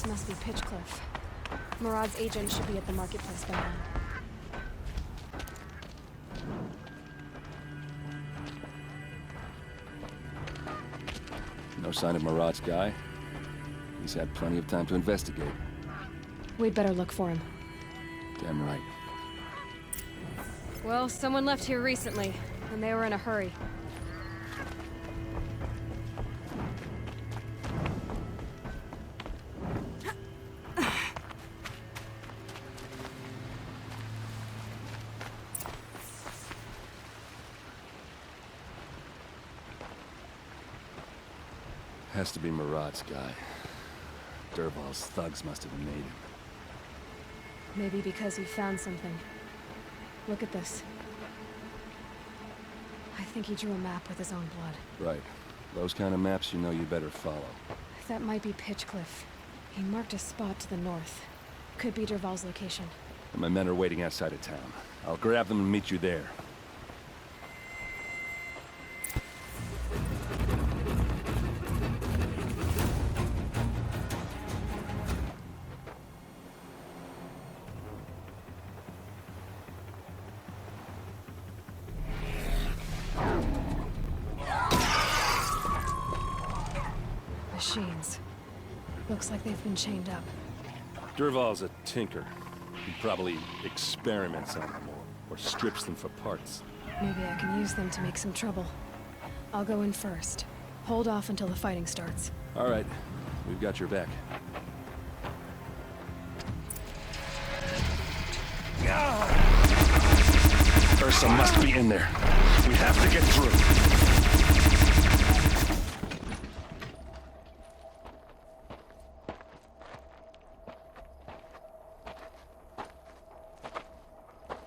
This must be Pitchcliff. Murad's agent should be at the marketplace by now. No sign of Murad's guy. He's had plenty of time to investigate. We'd better look for him. Damn right. Well, someone left here recently, and they were in a hurry. Has to be Murad's guy. Dervahl's thugs must have made him. Maybe because he found something. Look at this. I think he drew a map with his own blood. Right. Those kind of maps you know you better follow. That might be Pitchcliff. He marked a spot to the north. Could be Dervahl's location. My men are waiting outside of town. I'll grab them and meet you there. Machines. Looks like they've been chained up. Dervahl's a tinker. He probably experiments on them or strips them for parts. Maybe I can use them to make some trouble. I'll go in first. Hold off until the fighting starts. All right. We've got your back. Ursa must be in there. We have to get through.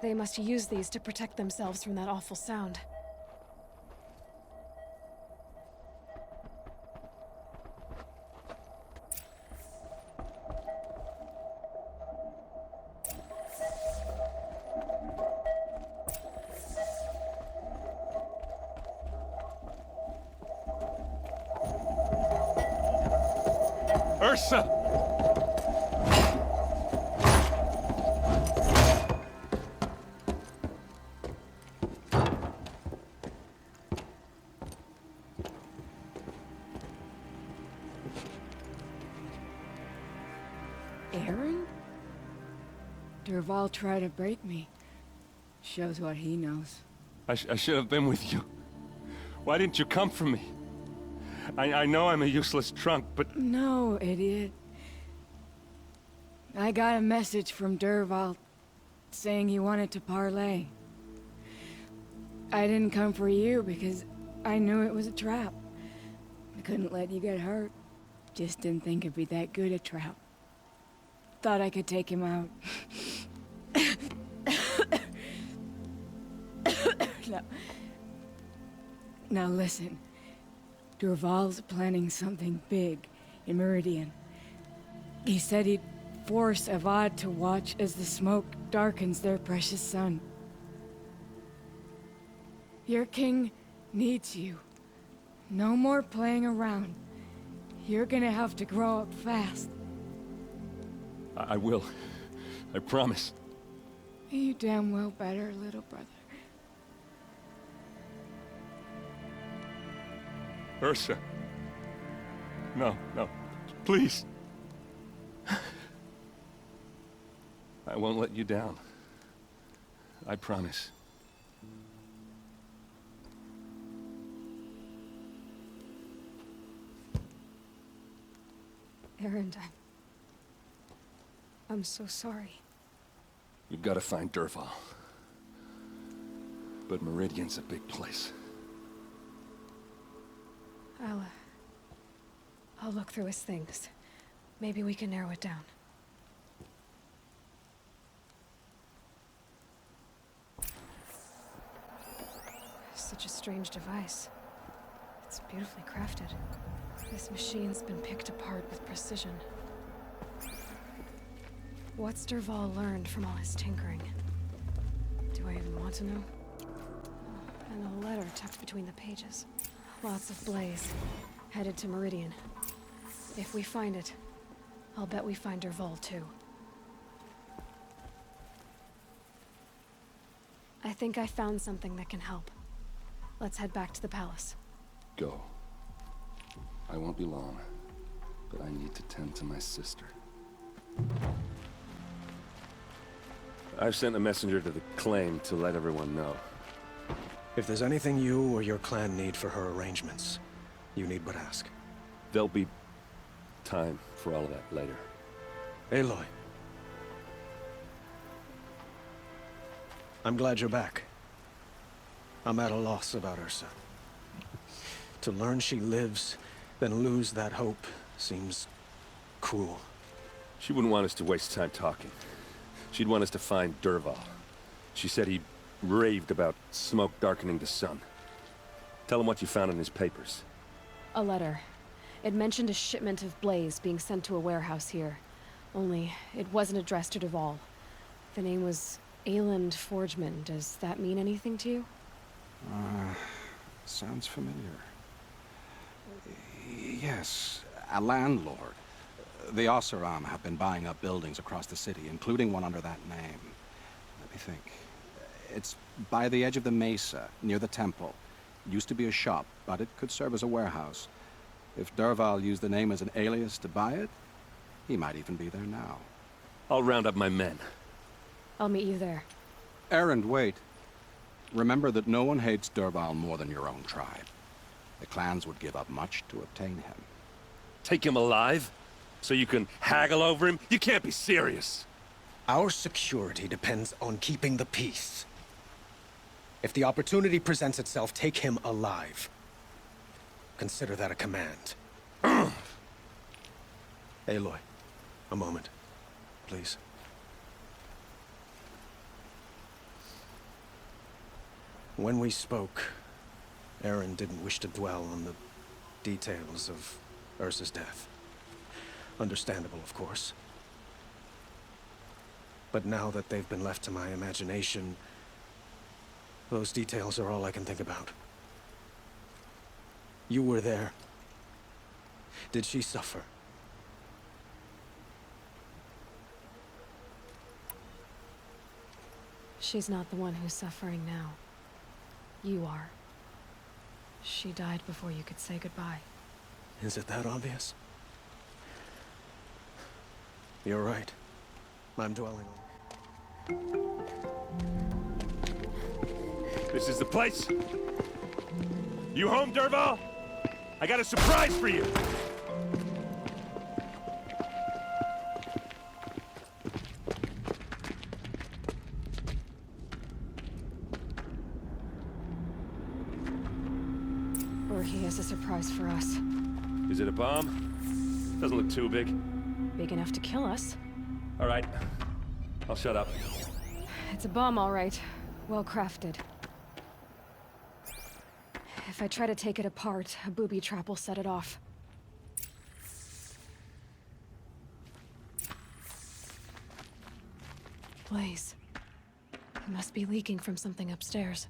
They must use these to protect themselves from that awful sound. Ursa! Aaron? Dervahl tried to break me. Shows what he knows. I should have been with you. Why didn't you come for me? I know I'm a useless trunk, but... No, idiot. I got a message from Dervahl saying he wanted to parlay. I didn't come for you because I knew it was a trap. I couldn't let you get hurt. Just didn't think it'd be that good a trap. Thought I could take him out. No. Now listen. Dervahl's planning something big in Meridian. He said he'd force Avad to watch as the smoke darkens their precious sun. Your king needs you. No more playing around. You're gonna have to grow up fast. I will. I promise. You damn well better, little brother. Ursa. No, please. I won't let you down. I promise. Aaron, I'm so sorry. We've got to find Dervahl. But Meridian's a big place. I'll look through his things. Maybe we can narrow it down. Such a strange device. It's beautifully crafted. This machine's been picked apart with precision. What's Dervahl learned from all his tinkering? Do I even want to know? Oh, and a letter tucked between the pages. Lots of blaze. Headed to Meridian. If we find it, I'll bet we find Dervahl too. I think I found something that can help. Let's head back to the palace. Go. I won't be long, but I need to tend to my sister. I've sent a messenger to the claim to let everyone know. If there's anything you or your clan need for her arrangements, you need but ask. There'll be time for all of that later. Aloy. I'm glad you're back. I'm at a loss about Ursa. To learn she lives, then lose that hope, seems cruel. She wouldn't want us to waste time talking. She'd want us to find Dervahl. She said he raved about smoke darkening the sun. Tell him what you found in his papers. A letter. It mentioned a shipment of blaze being sent to a warehouse here. Only, it wasn't addressed to Dervahl. The name was Ayland Forgeman. Does that mean anything to you? Sounds familiar. Yes, a landlord. The Oseram have been buying up buildings across the city, including one under that name. Let me think. It's by the edge of the mesa, near the temple. Used to be a shop, but it could serve as a warehouse. If Dervahl used the name as an alias to buy it, he might even be there now. I'll round up my men. I'll meet you there. Erend, wait. Remember that no one hates Dervahl more than your own tribe. The clans would give up much to obtain him. Take him alive? So you can haggle over him? You can't be serious. Our security depends on keeping the peace. If the opportunity presents itself, take him alive. Consider that a command. Aloy, a moment, please. When we spoke, Aaron didn't wish to dwell on the details of Ursa's death. Understandable, of course. But now that they've been left to my imagination, those details are all I can think about. You were there. Did she suffer? She's not the one who's suffering now. You are. She died before you could say goodbye. Is it that obvious? You're right. I'm dwelling on... This is the place. You home, Dervahl? I got a surprise for you. Or he has a surprise for us. Is it a bomb? Doesn't look too big. Big enough to kill us. All right. I'll shut up. It's a bomb, all right. Well crafted. If I try to take it apart, a booby trap will set it off. Blaze. It must be leaking from something upstairs.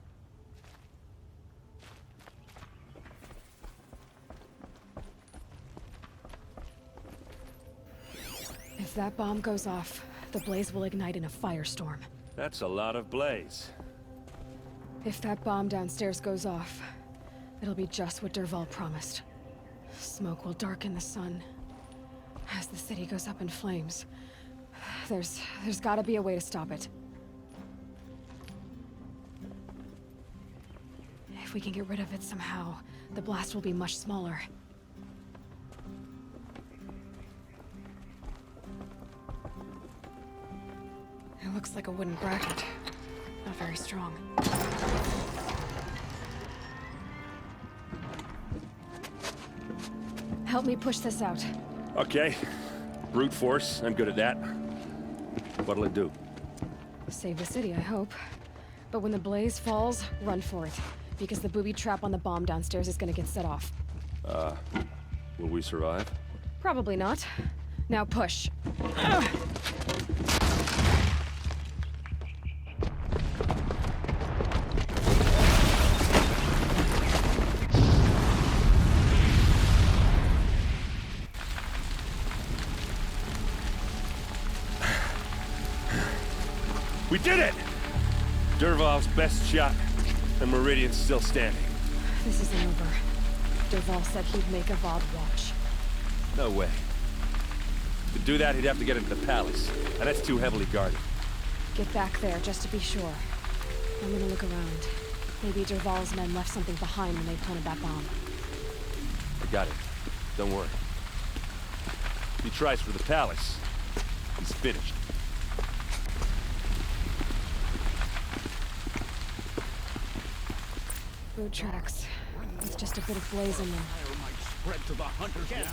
If that bomb goes off, the blaze will ignite in a firestorm. That's a lot of blaze. If that bomb downstairs goes off, it'll be just what Dervahl promised. Smoke will darken the sun. As the city goes up in flames, there's gotta be a way to stop it. If we can get rid of it somehow, the blast will be much smaller. It looks like a wooden bracket. Not very strong. Help me push this out. Okay. Brute force. I'm good at that. What'll it do? Save the city, I hope. But when the blaze falls, run for it. Because the booby trap on the bomb downstairs is gonna get set off. Will we survive? Probably not. Now push. We did it! Dervahl's best shot, and Meridian's still standing. This isn't over. Dervahl said he'd make Avad watch. No way. To do that, he'd have to get into the palace, and that's too heavily guarded. Get back there, just to be sure. I'm gonna look around. Maybe Dervahl's men left something behind when they planted that bomb. I got it. Don't worry. If he tries for the palace, he's finished. Boot tracks. With just a bit of blaze in them. Spread to the hunter's line.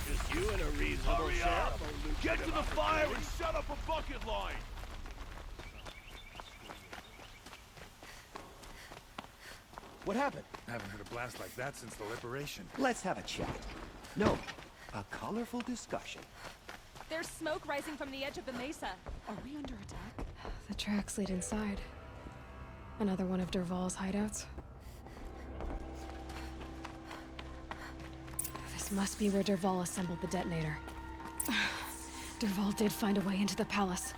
Just you and a reasonable sheriff. Get to the fire and set up a bucket line. What happened? Haven't heard a blast like that since the liberation. Let's have a chat. No, a colorful discussion. There's smoke rising from the edge of the mesa. Are we under attack? The tracks lead inside. Another one of Dervahl's hideouts. This must be where Dervahl assembled the detonator. Dervahl did find a way into the palace.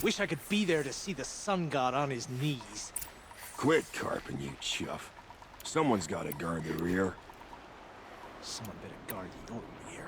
Wish I could be there to see the sun god on his knees. Quit carping, you chuff. Someone's gotta guard the rear. Someone better guard your rear.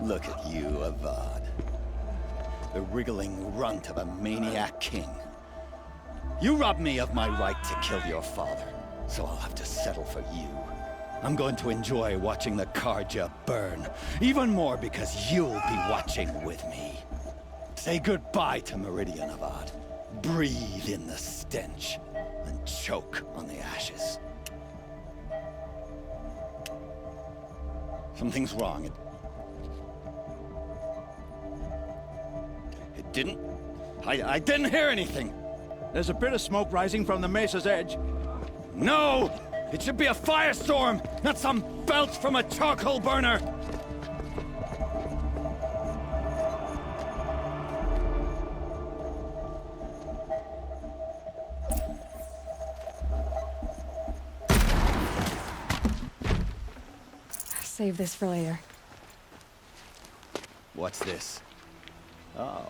Look at you, Avad. The wriggling runt of a maniac king. You robbed me of my right to kill your father, so I'll have to settle for you. I'm going to enjoy watching the Karja burn, even more because you'll be watching with me. Say goodbye to Meridian, Avad. Breathe in the stench, and choke on the ashes. Something's wrong. It didn't... I didn't hear anything. There's a bit of smoke rising from the mesa's edge. No! It should be a firestorm, not some belch from a charcoal burner! Save this for later. What's this? Oh.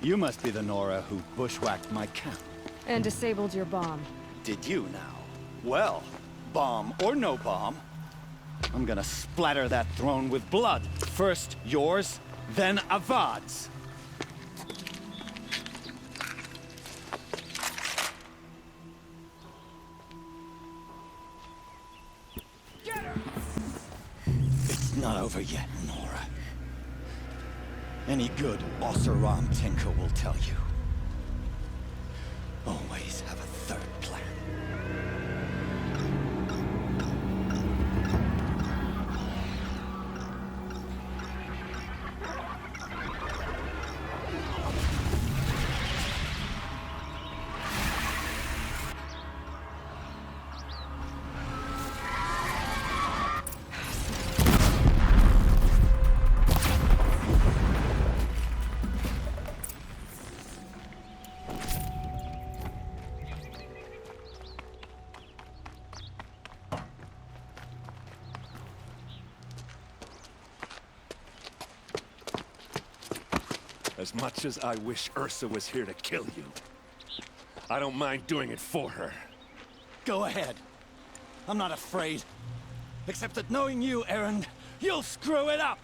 You must be the Nora who bushwhacked my camp. And disabled your bomb. Did you now? Well, bomb or no bomb, I'm gonna splatter that throne with blood. First yours, then Avad's. It's not over yet, Nora. Any good Oseram tinker will tell you. Always have a third plan. As much as I wish Ursa was here to kill you, I don't mind doing it for her. Go ahead. I'm not afraid. Except that knowing you, Erend, you'll screw it up!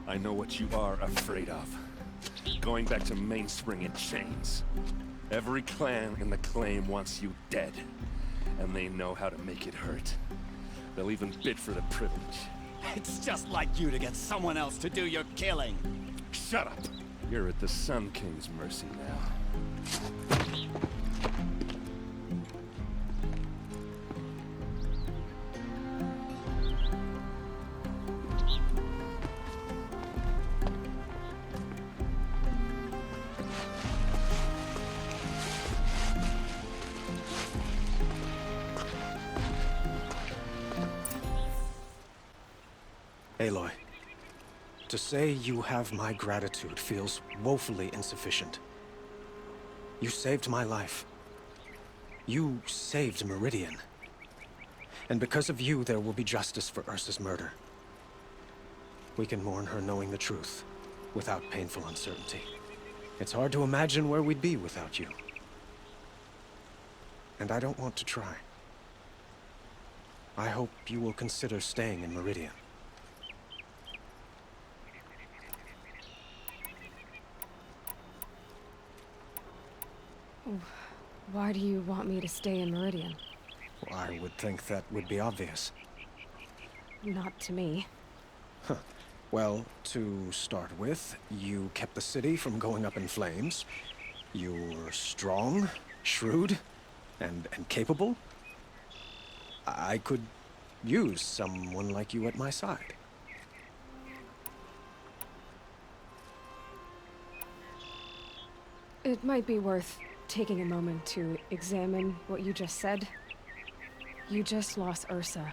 I know what you are afraid of. Going back to Mainspring in chains. Every clan in the claim wants you dead. And they know how to make it hurt. They'll even bid for the privilege. It's just like you to get someone else to do your killing. Shut up! You're at the Sun King's mercy now. Aloy, to say you have my gratitude feels woefully insufficient. You saved my life. You saved Meridian. And because of you, there will be justice for Ursa's murder. We can mourn her knowing the truth, without painful uncertainty. It's hard to imagine where we'd be without you. And I don't want to try. I hope you will consider staying in Meridian. Why do you want me to stay in Meridian? Well, I would think that would be obvious. Not to me. Well, to start with, you kept the city from going up in flames. You're strong, shrewd, and capable. I could use someone like you at my side. It might be worth taking a moment to examine what you just said. You just lost Ursa,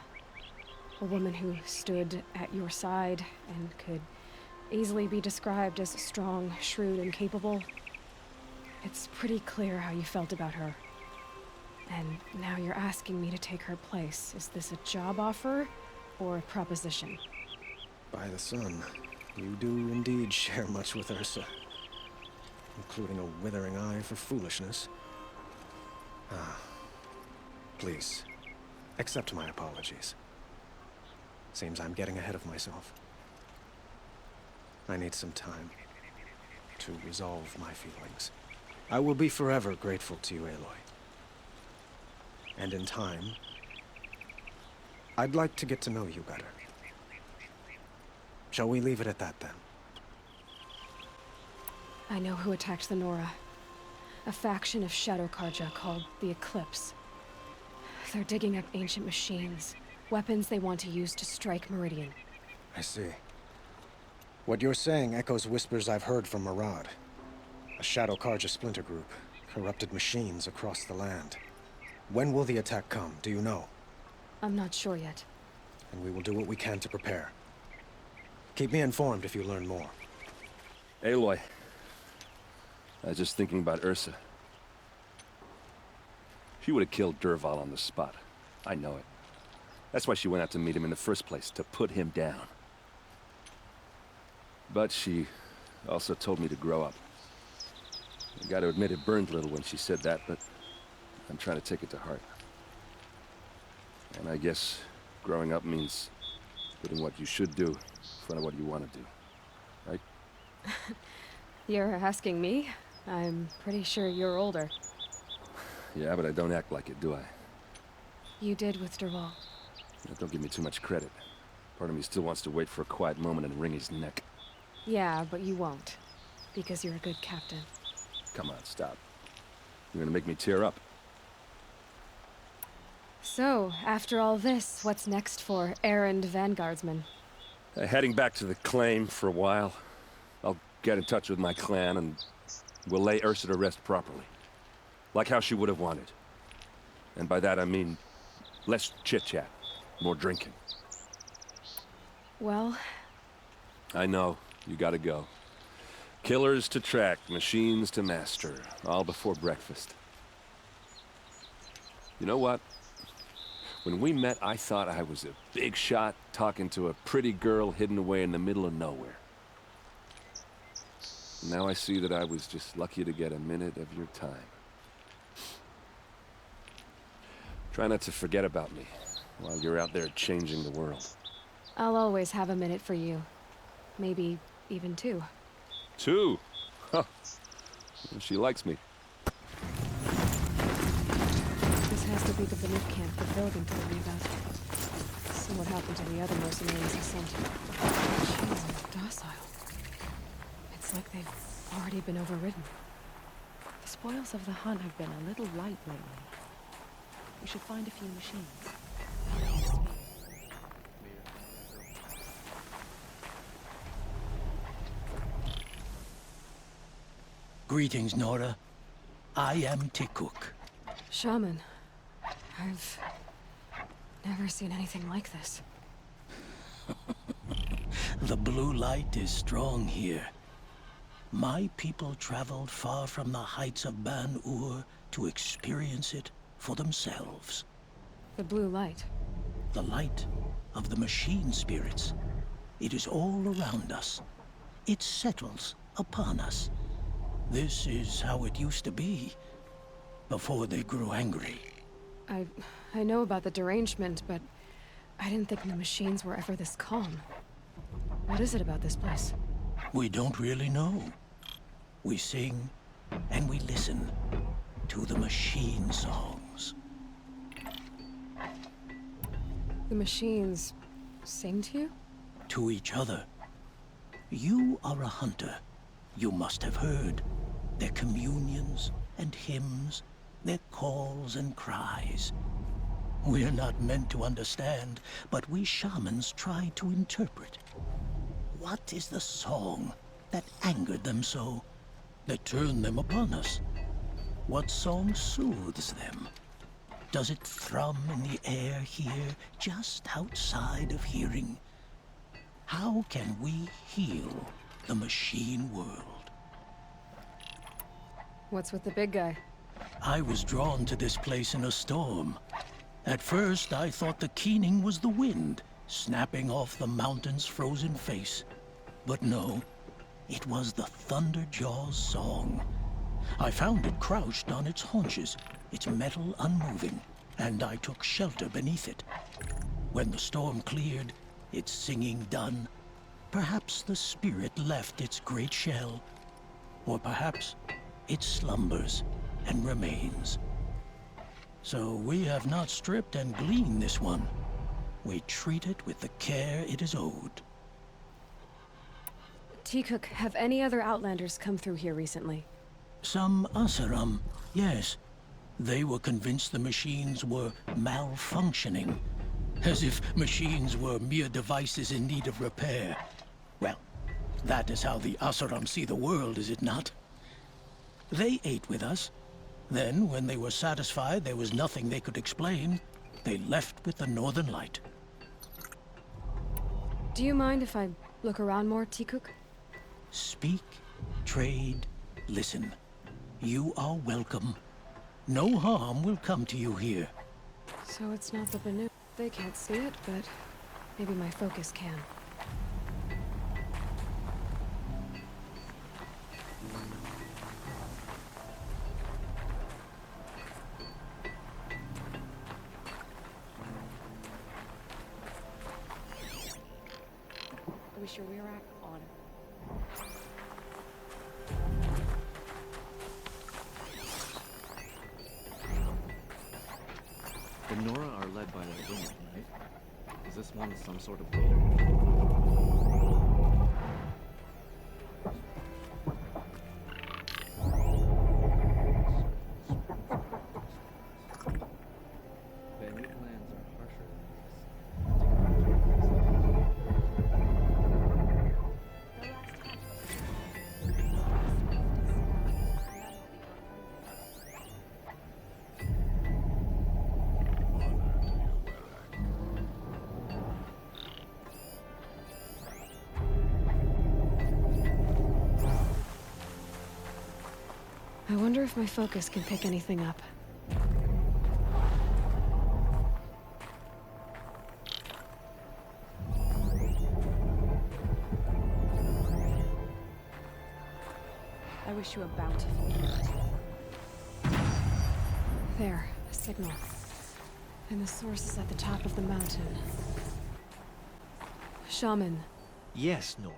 a woman who stood at your side and could easily be described as strong, shrewd, and capable. It's pretty clear how you felt about her. And now you're asking me to take her place. Is this a job offer or a proposition? By the sun, you do indeed share much with Ursa. Including a withering eye for foolishness. Please, accept my apologies. Seems I'm getting ahead of myself. I need some time to resolve my feelings. I will be forever grateful to you, Aloy. And in time, I'd like to get to know you better. Shall we leave it at that, then? I know who attacked the Nora. A faction of Shadow Karja called the Eclipse. They're digging up ancient machines, weapons they want to use to strike Meridian. I see. What you're saying echoes whispers I've heard from Murad. A Shadow Karja splinter group, corrupted machines across the land. When will the attack come, do you know? I'm not sure yet. And we will do what we can to prepare. Keep me informed if you learn more. Aloy. I was just thinking about Ursa. She would have killed Dervahl on the spot. I know it. That's why she went out to meet him in the first place, to put him down. But she also told me to grow up. I gotta admit it burned a little when she said that, but I'm trying to take it to heart. And I guess growing up means putting what you should do in front of what you want to do. Right? You're asking me? I'm pretty sure you're older. Yeah, but I don't act like it, do I? You did with Dervahl. Don't give me too much credit. Part of me still wants to wait for a quiet moment and wring his neck. Yeah, but you won't. Because you're a good captain. Come on, stop. You're gonna make me tear up. So, after all this, what's next for Erend Vanguardsman? Heading back to the claim for a while. I'll get in touch with my clan and we'll lay Ursa to rest properly. Like how she would have wanted. And by that I mean less chit-chat, more drinking. Well... I know, you gotta go. Killers to track, machines to master, all before breakfast. You know what? When we met, I thought I was a big shot talking to a pretty girl hidden away in the middle of nowhere. Now I see that I was just lucky to get a minute of your time. Try not to forget about me while you're out there changing the world. I'll always have a minute for you. Maybe even two. Two? Huh. She likes me. This has to be the Banuk camp that Vilgan told me about. See what happened to the other mercenaries he sent. She's docile. It's like they've already been overridden. The spoils of the hunt have been a little light lately. We should find a few machines. Greetings, Nora. I am Tikuk. Shaman. I've never seen anything like this. The blue light is strong here. My people traveled far from the heights of Ban-Ur to experience it for themselves. The blue light. The light of the machine spirits. It is all around us. It settles upon us. This is how it used to be, before they grew angry. I know about the derangement, but I didn't think the machines were ever this calm. What is it about this place? We don't really know. We sing and we listen to the machine songs. The machines sing to you? To each other. You are a hunter. You must have heard their communions and hymns, their calls and cries. We're not meant to understand, but we shamans try to interpret. What is the song that angered them so, that turned them upon us? What song soothes them? Does it thrum in the air here, just outside of hearing? How can we heal the machine world? What's with the big guy? I was drawn to this place in a storm. At first, I thought the keening was the wind, snapping off the mountain's frozen face. But no, it was the Thunderjaw's song. I found it crouched on its haunches, its metal unmoving, and I took shelter beneath it. When the storm cleared, its singing done, perhaps the spirit left its great shell, or perhaps it slumbers and remains. So we have not stripped and gleaned this one. We treat it with the care it is owed. Tikuk, have any other Outlanders come through here recently? Some Asaram, yes. They were convinced the machines were malfunctioning. As if machines were mere devices in need of repair. Well, that is how the Asaram see the world, is it not? They ate with us. Then, when they were satisfied there was nothing they could explain, they left with the Northern Light. Do you mind if I look around more, Tikuk? Speak, trade, listen. You are welcome. No harm will come to you here. So it's not the Banuk. They can't see it, but maybe my focus can. I wish your rear rack on. The Nora are led by that woman, right? Is this one some sort of leader? I wonder if my focus can pick anything up. I wish you a bountiful hunt. There, a signal. And the source is at the top of the mountain. Shaman. Yes, Nora.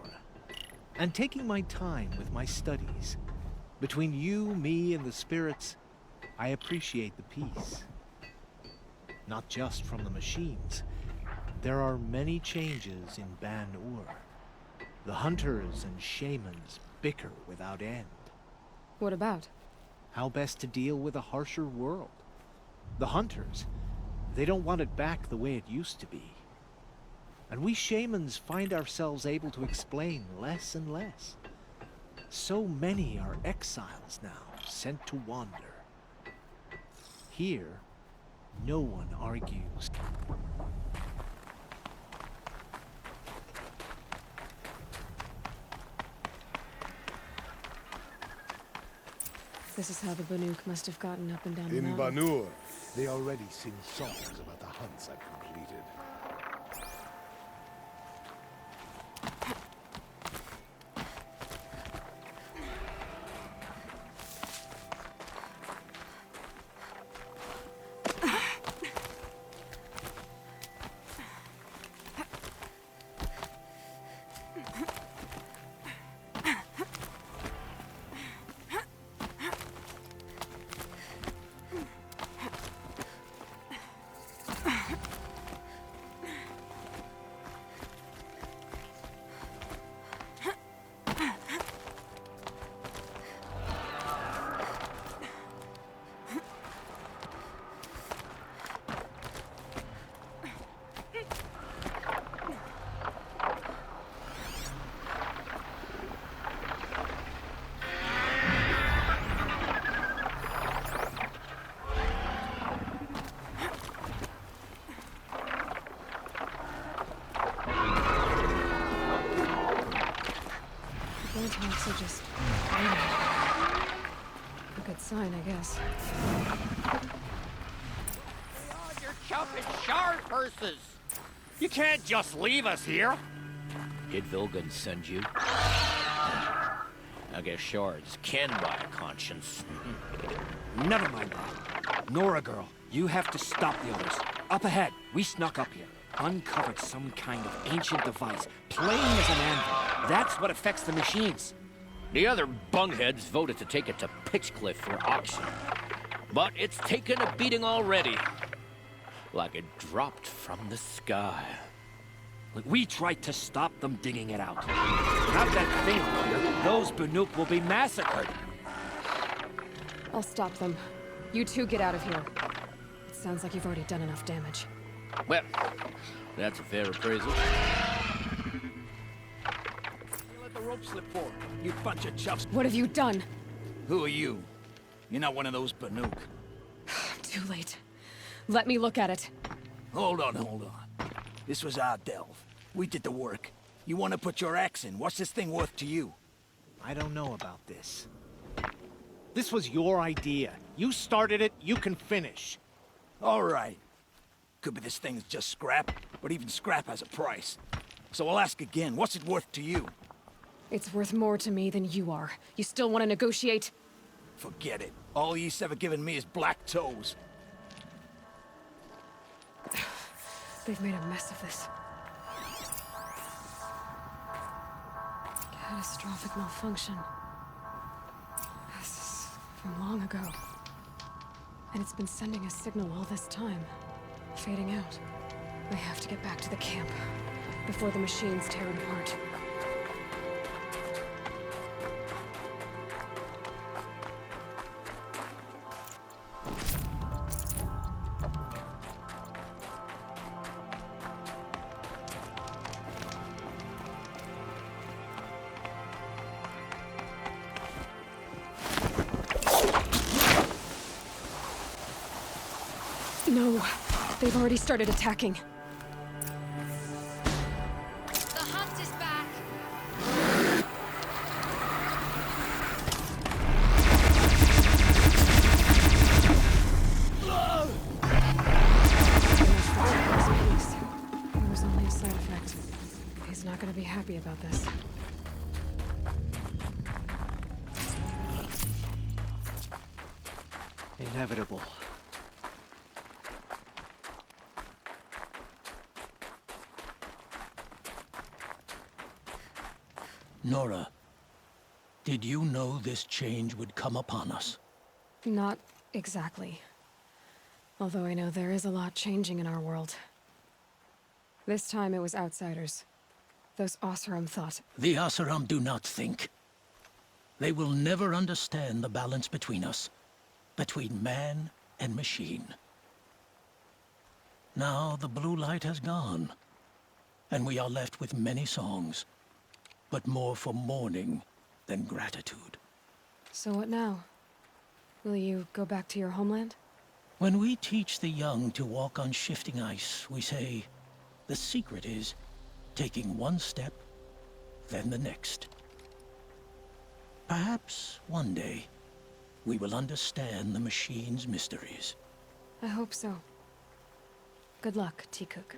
And taking my time with my studies. Between you, me, and the spirits, I appreciate the peace. Not just from the machines. There are many changes in Ban-Ur. The hunters and shamans bicker without end. What about? How best to deal with a harsher world. The hunters, they don't want it back the way it used to be. And we shamans find ourselves able to explain less and less. So many are exiles now, sent to wander. Here, no one argues. This is how the Banuk must have gotten up and down the In mountain. Ban-Ur, they already sing songs about the hunts I've completed. Warthogs are just waiting. A good sign, I guess. You're chopping shard purses! You can't just leave us here! Did Vilgan send you? I guess shards can buy a conscience. Never mind that. Nora girl, you have to stop the others. Up ahead, we snuck up here. Uncovered some kind of ancient device, plain as an anvil. That's what affects the machines. The other bungheads voted to take it to Pitchcliff for auction. But it's taken a beating already. Like it dropped from the sky. Look, we tried to stop them digging it out. Have that thing here, those Banuk will be massacred. I'll stop them. You two get out of here. It sounds like you've already done enough damage. Well, that's a fair appraisal. You let the rope slip forward, you bunch of chuffs. What have you done? Who are you? You're not one of those Banuk. Too late. Let me look at it. Hold on. This was our delve. We did the work. You want to put your axe in? What's this thing worth to you? I don't know about this. This was your idea. You started it, you can finish. All right. Could be this thing's just scrap, but even scrap has a price. So I'll ask again, what's it worth to you? It's worth more to me than you are. You still want to negotiate? Forget it. All you've ever given me is black toes. They've made a mess of this. Catastrophic malfunction. This is from long ago. And it's been sending a signal all this time. Fading out. I have to get back to the camp before the machines tear it apart. No, they've already started attacking. The hunt is back. It was only a side effect. He's not gonna be happy about this. Inevitable. Nora, did you know this change would come upon us? Not exactly. Although I know there is a lot changing in our world. This time it was outsiders. Those Oseram thought. The Oseram do not think. They will never understand the balance between us, between man and machine. Now the blue light has gone, and we are left with many songs, but more for mourning than gratitude. So what now? Will you go back to your homeland? When we teach the young to walk on shifting ice, we say, the secret is taking one step, then the next. Perhaps one day, we will understand the machine's mysteries. I hope so. Good luck, T-Cook.